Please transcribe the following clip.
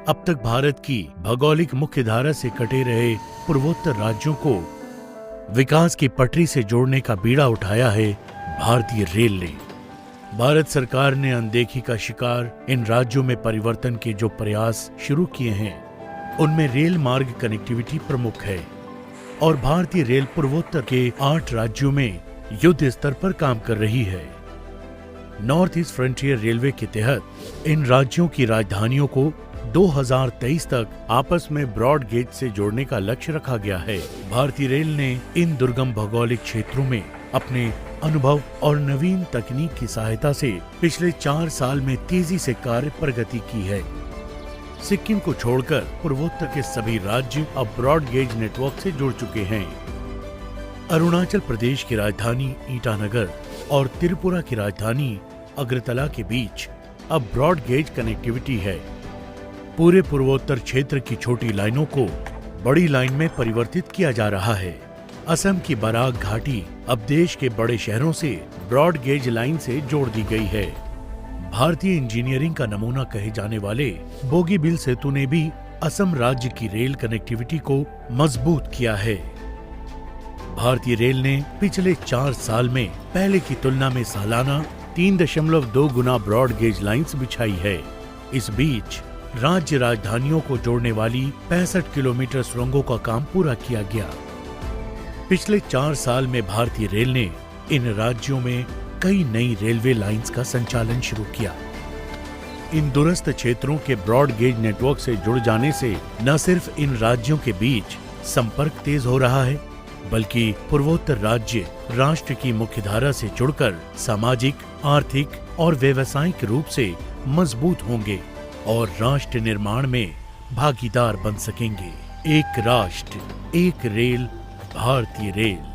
अब तक भारत की भौगोलिक मुख्यधारा से कटे रहे पूर्वोत्तर राज्यों को विकास की पटरी से जोड़ने का बीड़ा उठाया है भारतीय रेल ने। भारत सरकार ने अनदेखी का शिकार इन राज्यों में परिवर्तन के जो प्रयास शुरू किए हैं, उनमें रेल मार्ग कनेक्टिविटी प्रमुख है और भारतीय रेल पूर्वोत्तर के 8 राज्यों में युद्ध स्तर पर काम कर रही है। नॉर्थ ईस्ट फ्रंटियर रेलवे के तहत इन राज्यों की राजधानियों को 2023 तक आपस में ब्रॉड गेज से जोड़ने का लक्ष्य रखा गया है। भारतीय रेल ने इन दुर्गम भौगोलिक क्षेत्रों में अपने अनुभव और नवीन तकनीक की सहायता से पिछले 4 साल में तेजी से कार्य प्रगति की है। सिक्किम को छोड़कर पूर्वोत्तर के सभी राज्य अब ब्रॉड गेज नेटवर्क से जुड़ चुके हैं। अरुणाचल प्रदेश की राजधानी ईटानगर और त्रिपुरा की राजधानी अगरतला के बीच अब ब्रॉड गेज कनेक्टिविटी है। पूरे पूर्वोत्तर क्षेत्र की छोटी लाइनों को बड़ी लाइन में परिवर्तित किया जा रहा है। असम की बराक घाटी अब देश के बड़े शहरों से ब्रॉड गेज लाइन से जोड़ दी गई है। भारतीय इंजीनियरिंग का नमूना कहे जाने वाले बोगीबील सेतु ने भी असम राज्य की रेल कनेक्टिविटी को मजबूत किया है। भारतीय रेल ने पिछले 4 साल में पहले की तुलना में सालाना 3.2 गुना ब्रॉड गेज लाइन्स बिछाई है। इस बीच राज्य राजधानियों को जोड़ने वाली 65 किलोमीटर सुरंगों का काम पूरा किया गया। पिछले 4 साल में भारतीय रेल ने इन राज्यों में कई नई रेलवे लाइंस का संचालन शुरू किया। इन दूरस्थ क्षेत्रों के ब्रॉड गेज नेटवर्क से जुड़ जाने से न सिर्फ इन राज्यों के बीच संपर्क तेज हो रहा है, बल्कि पूर्वोत्तर राज्य राष्ट्र की मुख्यधारा से जुड़कर सामाजिक, आर्थिक और व्यावसायिक रूप से मजबूत होंगे और राष्ट्र निर्माण में भागीदार बन सकेंगे। एक राष्ट्र, एक रेल, भारतीय रेल।